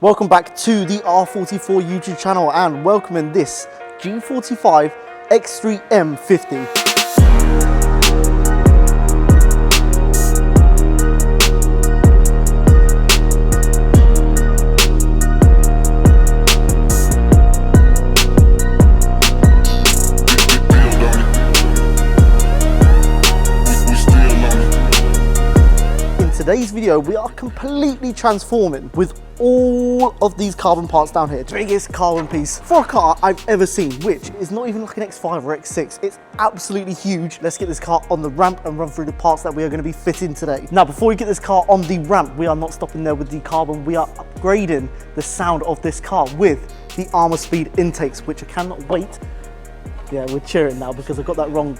Welcome back to the R44 YouTube channel and welcome in this G45 X3 M50. Today's video, we are completely transforming with all of these carbon parts down here. Biggest carbon piece for a car I've ever seen, which is not even like an X5 or X6. It's absolutely huge. Let's get this car on the ramp and run through the parts that we are going to be fitting today. Now, before we get this car on the ramp, we are not stopping there with the carbon. We are upgrading the sound of this car with the Armor Speed intakes, which I cannot wait. Yeah, we're cheering now because I got that wrong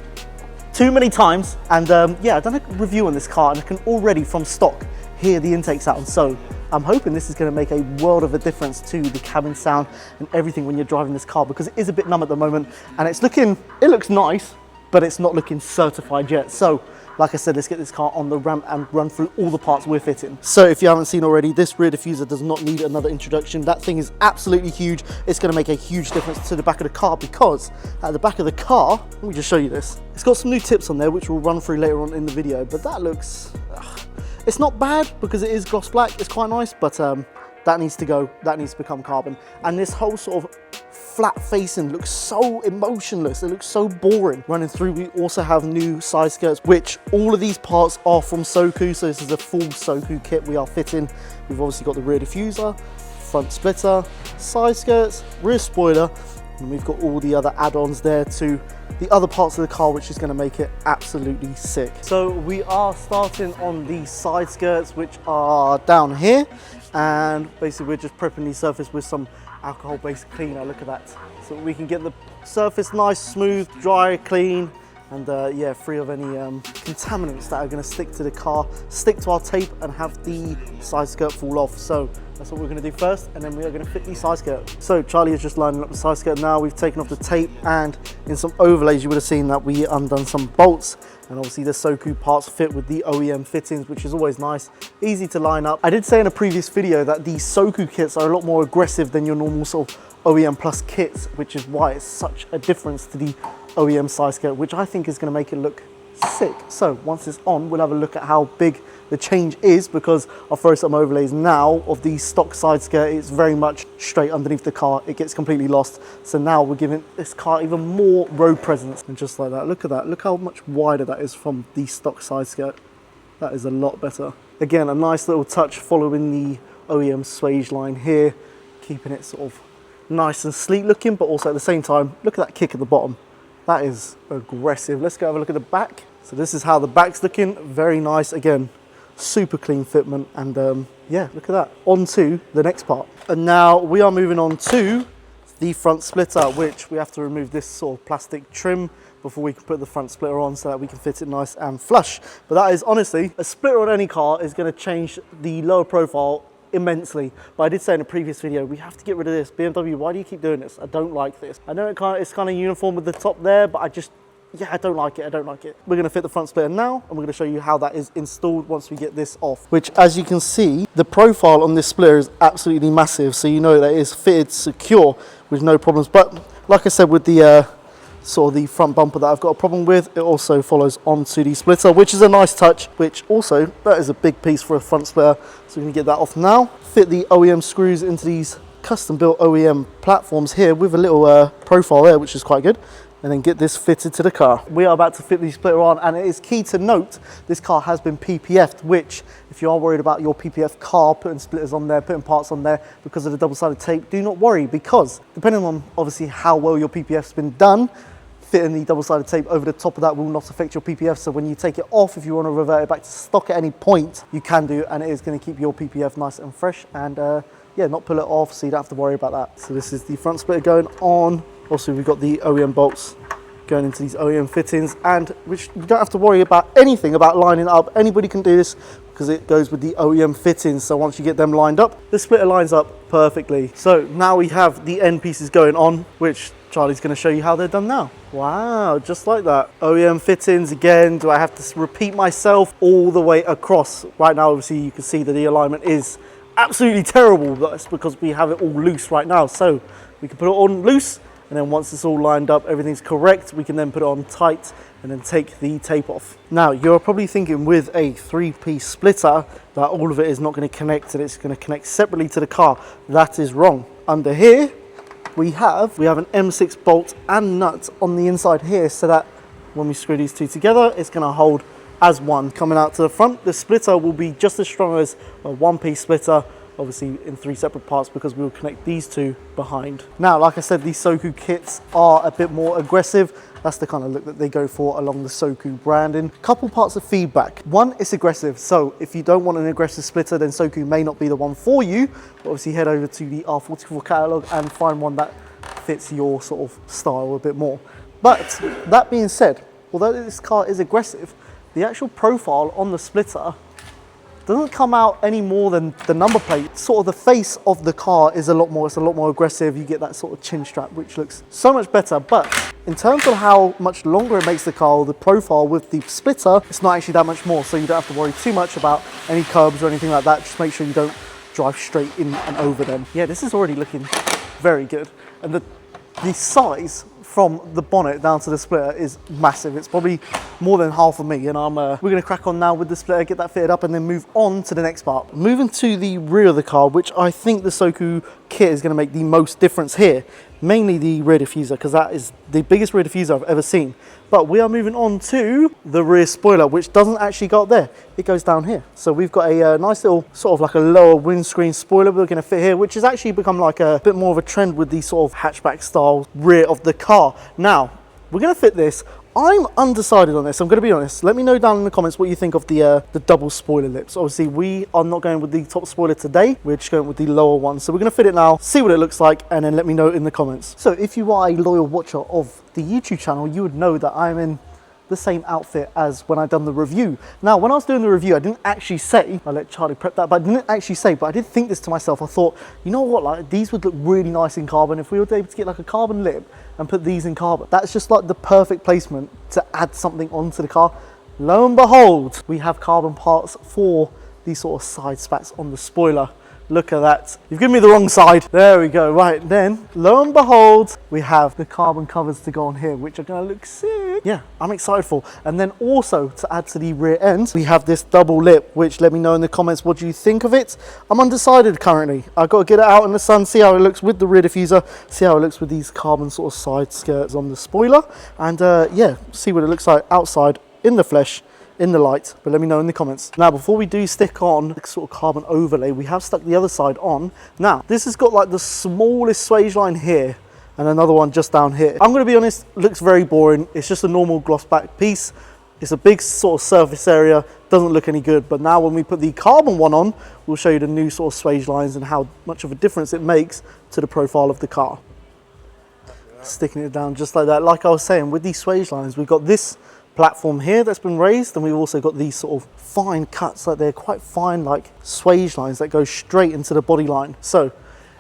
too many times, and yeah, I've done a review on this car and I can already from stock hear the intake sound, so I'm hoping this is going to make a world of a difference to the cabin sound and everything when you're driving this car, because it is a bit numb at the moment and it looks nice, but it's not looking certified yet. So like I said, let's get this car on the ramp and run through all the parts we're fitting. So if you haven't seen already, this rear diffuser does not need another introduction. That thing is absolutely huge. It's going to make a huge difference to the back of the car, because at the back of the car, let me just show you this. It's got some new tips on there, which we'll run through later on in the video, but that looks, it's not bad because it is gloss black. It's quite nice, but that needs to go. That needs to become carbon. And this whole sort of flat facing looks so emotionless. It looks so boring. Running through, we also have new side skirts, which all of these parts are from SooQoo. So this is a full SooQoo kit we are fitting. We've obviously got the rear diffuser, front splitter, side skirts, rear spoiler, and we've got all the other add-ons there to the other parts of the car, which is going to make it absolutely sick. So we are starting on the side skirts, which are down here, and basically we're just prepping the surface with some alcohol-based cleaner. Look at that, so we can get the surface nice, smooth, dry, clean, and yeah, free of any contaminants that are going to stick to the car, stick to our tape, and have the side skirt fall off. So that's what we're going to do first, and then we are going to fit the side skirt. So Charlie is just lining up the side skirt now. We've taken off the tape, and in some overlays you would have seen that we undone some bolts, and obviously the SooQoo parts fit with the OEM fittings, which is always nice, easy to line up. I did say in a previous video that these SooQoo kits are a lot more aggressive than your normal sort of OEM plus kits, which is why it's such a difference to the OEM side skirt, which I think is going to make it look sick. So once it's on, we'll have a look at how big the change is, because I'll throw some overlays now of the stock side skirt. It's very much straight underneath the car. It gets completely lost. So now we're giving this car even more road presence. And just like that, look at that. Look how much wider that is from the stock side skirt. That is a lot better. Again, a nice little touch following the OEM swage line here, keeping it sort of nice and sleek looking, but also at the same time, look at that kick at the bottom. That is aggressive. Let's go have a look at the back. So this is how the back's looking. Very nice. Again, super clean fitment, and yeah, look at that. On to the next part. And now we are moving on to the front splitter, which we have to remove this sort of plastic trim before we can put the front splitter on, so that we can fit it nice and flush. But that is honestly, a splitter on any car is going to change the lower profile immensely. But I did say in a previous video, we have to get rid of this. BMW, why do you keep doing this? I don't like this. I know it's kind of uniform with the top there, but I just, yeah, I don't like it. I don't like it. We're going to fit the front splitter now, and we're going to show you how that is installed once we get this off. Which, as you can see, the profile on this splitter is absolutely massive, so you know that it is fitted secure with no problems. But like I said, with the sort of the front bumper that I've got a problem with, it also follows onto the splitter, which is a nice touch, which also, that is a big piece for a front splitter. So we can get that off now. Fit the OEM screws into these custom built OEM platforms here with a little profile there, which is quite good. And then get this fitted to the car. We are about to fit the splitter on, and it is key to note this car has been PPF'd, which if you are worried about your PPF car, putting splitters on there, putting parts on there because of the double-sided tape, do not worry, because depending on obviously how well your PPF's been done, fitting the double-sided tape over the top of that will not affect your PPF. So when you take it off, if you want to revert it back to stock at any point, you can do, and it is going to keep your PPF nice and fresh, and yeah, not pull it off, so you don't have to worry about that. So this is the front splitter going on. Also, we've got the OEM bolts going into these OEM fittings, and which you don't have to worry about anything about lining up. Anybody can do this because it goes with the OEM fittings. So once you get them lined up, the splitter lines up perfectly. So now we have the end pieces going on, which Charlie's going to show you how they're done now. Wow, just like that. OEM fittings again. Do I have to repeat myself all the way across? Right now, obviously, you can see that the alignment is absolutely terrible. That's because we have it all loose right now. So we can put it on loose, and then once it's all lined up, everything's correct, we can then put it on tight and then take the tape off. Now, you're probably thinking with a 3-piece splitter that all of it is not going to connect and it's going to connect separately to the car. That is wrong. Under here, we have an M6 bolt and nut on the inside here, so that when we screw these two together, it's going to hold as one. Coming out to the front, the splitter will be just as strong as a 1-piece splitter, obviously in 3 separate parts, because we will connect these two behind. Now, like I said, these SooQoo kits are a bit more aggressive. That's the kind of look that they go for along the SooQoo branding. Couple parts of feedback. One, it's aggressive. So if you don't want an aggressive splitter, then SooQoo may not be the one for you. But obviously head over to the R44 catalog and find one that fits your sort of style a bit more. But that being said, although this car is aggressive, the actual profile on the splitter doesn't come out any more than the number plate. Sort of the face of the car is a lot more aggressive. You get that sort of chin strap, which looks so much better. But in terms of how much longer it makes the car, the profile with the splitter, it's not actually that much more. So you don't have to worry too much about any curbs or anything like that. Just make sure you don't drive straight in and over them. Yeah, this is already looking very good. And the size from the bonnet down to the splitter is massive. It's probably more than half of me, and we're going to crack on now with the splitter, get that fitted up, and then move on to the next part. Moving to the rear of the car, which I think the SooQoo kit is going to make the most difference here. Mainly the rear diffuser, because that is the biggest rear diffuser I've ever seen. But we are moving on to the rear spoiler, which doesn't actually go up there. It goes down here. So we've got a nice little sort of like a lower windscreen spoiler we're going to fit here, which has actually become like a bit more of a trend with the sort of hatchback style rear of the car. Now, we're going to fit this. I'm undecided on this, I'm going to be honest. Let me know down in the comments what you think of the double spoiler lips. Obviously, we are not going with the top spoiler today. We're just going with the lower one. So we're going to fit it now, see what it looks like, and then let me know in the comments. So if you are a loyal watcher of the YouTube channel, you would know that I'm in the same outfit as when I done the review. Now, when I was doing the review, I didn't actually say, I let Charlie prep that, but I didn't actually say, but I did think this to myself. I thought, you know what, like these would look really nice in carbon. If we were able to get like a carbon lip and put these in carbon, that's just like the perfect placement to add something onto the car. Lo and behold, we have carbon parts for these sort of side spats on the spoiler. Look at that. You've given me the wrong side. There we go. Right, then, lo and behold, we have the carbon covers to go on here, which are going to look sick. Yeah, I'm excited for. And then also, to add to the rear end, we have this double lip, which let me know in the comments what do you think of it. I'm undecided currently. I've got to get it out in the sun, see how it looks with the rear diffuser, see how it looks with these carbon sort of side skirts on the spoiler. And yeah, see what it looks like outside in the flesh, in the light, but let me know in the comments. Now, before we do stick on the sort of carbon overlay, we have stuck the other side on. Now, this has got like the smallest swage line here and another one just down here. I'm going to be honest, looks very boring. It's just a normal gloss back piece. It's a big sort of surface area, doesn't look any good. But now when we put the carbon one on, we'll show you the new sort of swage lines and how much of a difference it makes to the profile of the car. Sticking it down just like that. Like I was saying, with these swage lines, we've got this platform here that's been raised, and we've also got these sort of fine cuts, like they're quite fine, like swage lines that go straight into the body line. So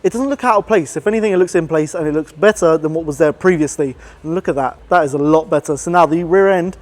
it doesn't look out of place. If anything, it looks in place and it looks better than what was there previously. And look at that, that is a lot better. So now the rear end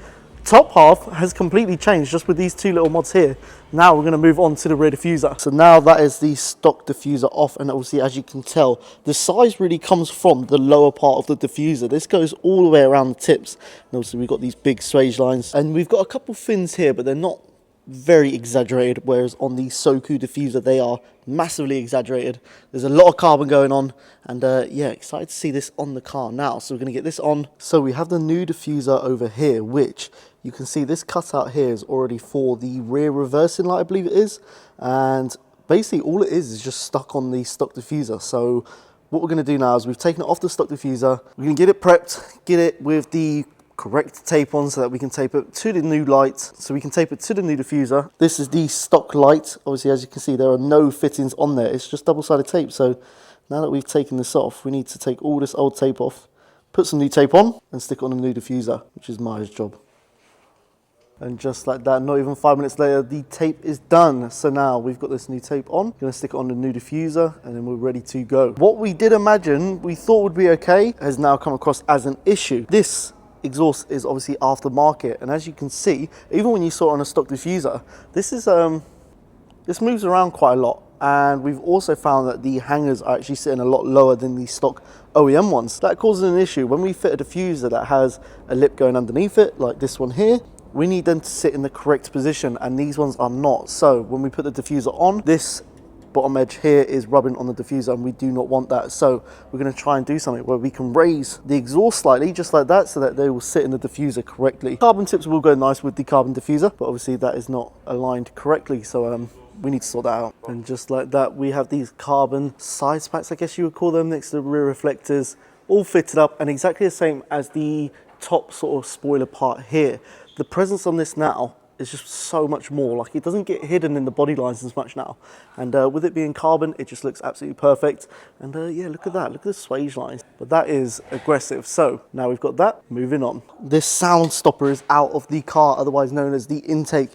top half has completely changed just with these two little mods here. Now we're going to move on to the rear diffuser. So now that is the stock diffuser off, and obviously, as you can tell, the size really comes from the lower part of the diffuser. This goes all the way around the tips, and obviously we've got these big swage lines, and we've got a couple fins here, but they're not very exaggerated, whereas on the SooQoo diffuser they are massively exaggerated. There's a lot of carbon going on, and yeah, excited to see this on the car now. So we're going to get this on. So we have the new diffuser over here, which you can see this cutout here is already for the rear reversing light, I believe it is, and basically all it is just stuck on the stock diffuser. So what we're going to do now is we've taken it off the stock diffuser, we're going to get it prepped, get it with the correct tape on so that we can tape it to the new light, so we can tape it to the new diffuser. This is the stock light. Obviously, as you can see, there are no fittings on there, it's just double-sided tape. So now that we've taken this off, we need to take all this old tape off, put some new tape on, and stick it on the new diffuser, which is Maya's job. And just like that, not even 5 minutes later, the tape is done. So now we've got this new tape on, going to stick it on the new diffuser, and then we're ready to go. What we did imagine, we thought would be okay, has now come across as an issue. This exhaust is obviously aftermarket, and as you can see, even when you saw it on a stock diffuser, this is this moves around quite a lot. And we've also found that the hangers are actually sitting a lot lower than the stock OEM ones. That causes an issue. When we fit a diffuser that has a lip going underneath it, like this one here, we need them to sit in the correct position, and these ones are not. So when we put the diffuser on, this bottom edge here is rubbing on the diffuser, and we do not want that. So we're going to try and do something where we can raise the exhaust slightly, just like that, so that they will sit in the diffuser correctly. Carbon tips will go nice with the carbon diffuser, but obviously that is not aligned correctly. So we need to sort that out. And just like that, we have these carbon side spats, I guess you would call them, next to the rear reflectors, all fitted up and exactly the same as the top sort of spoiler part here. The presence on this now is just so much more, like it doesn't get hidden in the body lines as much now. And with it being carbon, it just looks absolutely perfect. And yeah, look at that, look at the swage lines. But that is aggressive. So now we've got that, moving on. This sound stopper is out of the car, otherwise known as the intake.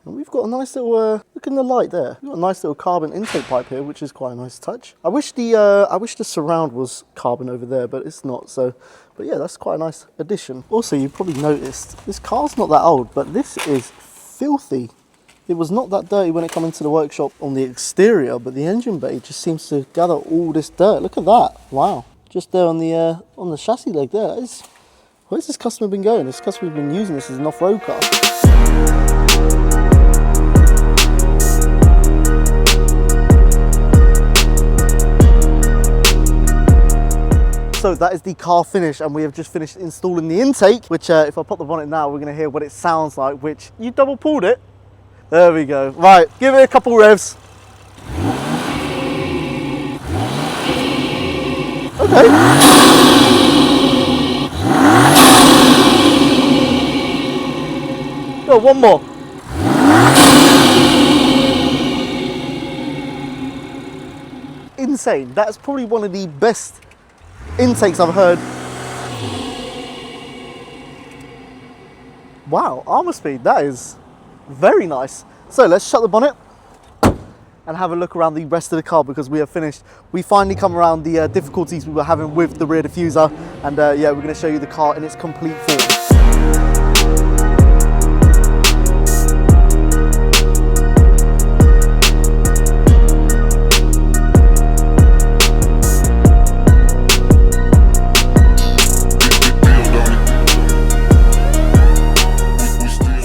And we've got a nice little, look in the light there. We've got a nice little carbon intake pipe here, which is quite a nice touch. I wish the surround was carbon over there, but it's not. So, but yeah, that's quite a nice addition. Also, you probably noticed this car's not that old, but this is filthy. It was not that dirty when it came into the workshop on the exterior, but the engine bay just seems to gather all this dirt. Look at that! Wow, just there on the chassis leg there. Where's this customer been going? This customer's been using this as an off-road car. So that is the car finish, and we have just finished installing the intake, which if I pop the bonnet now, we're going to hear what it sounds like, which you double pulled it. There we go. Right, give it a couple revs. Okay. Go, one more. Insane. That's probably one of the best intakes I've heard. Wow, armor speed, that is very nice. So let's shut the bonnet and have a look around the rest of the car, because we have finished. We finally come around the difficulties we were having with the rear diffuser, and yeah, we're going to show you the car in its complete form.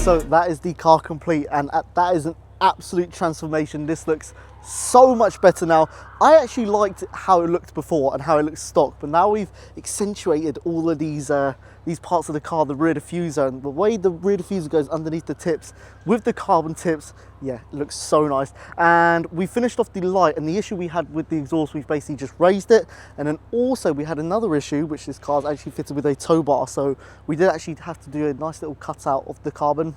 So that is the car complete, and that is an absolute transformation. This looks so much better now. I actually liked how it looked before and how it looks stock, but now we've accentuated all of these parts of the car, the rear diffuser, and the way the rear diffuser goes underneath the tips with the carbon tips. Yeah, it looks so nice. And we finished off the light, and the issue we had with the exhaust, we've basically just raised it. And then also we had another issue, which this car's actually fitted with a tow bar, so we did actually have to do a nice little cutout of the carbon.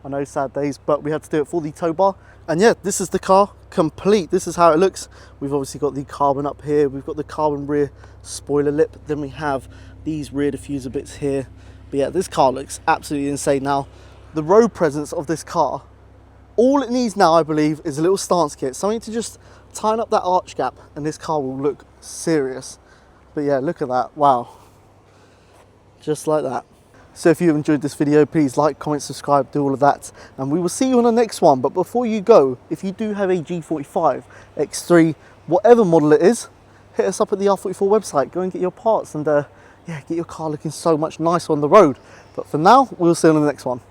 I know, sad days, but we had to do it for the tow bar. And yeah, this is the car complete. This is how it looks. We've obviously got the carbon up here, we've got the carbon rear spoiler lip, then we have these rear diffuser bits here. But yeah, this car looks absolutely insane. Now, the road presence of this car, all it needs now, I believe, is a little stance kit, something to just tighten up that arch gap, and this car will look serious. But yeah, look at that, wow. Just like that. So if you enjoyed this video, please like, comment, subscribe, do all of that, and we will see you on the next one. But before you go, if you do have a G45 X3, whatever model it is, hit us up at the R44 website. Go and get your parts, and yeah, get your car looking so much nicer on the road. But for now, we'll see you on the next one.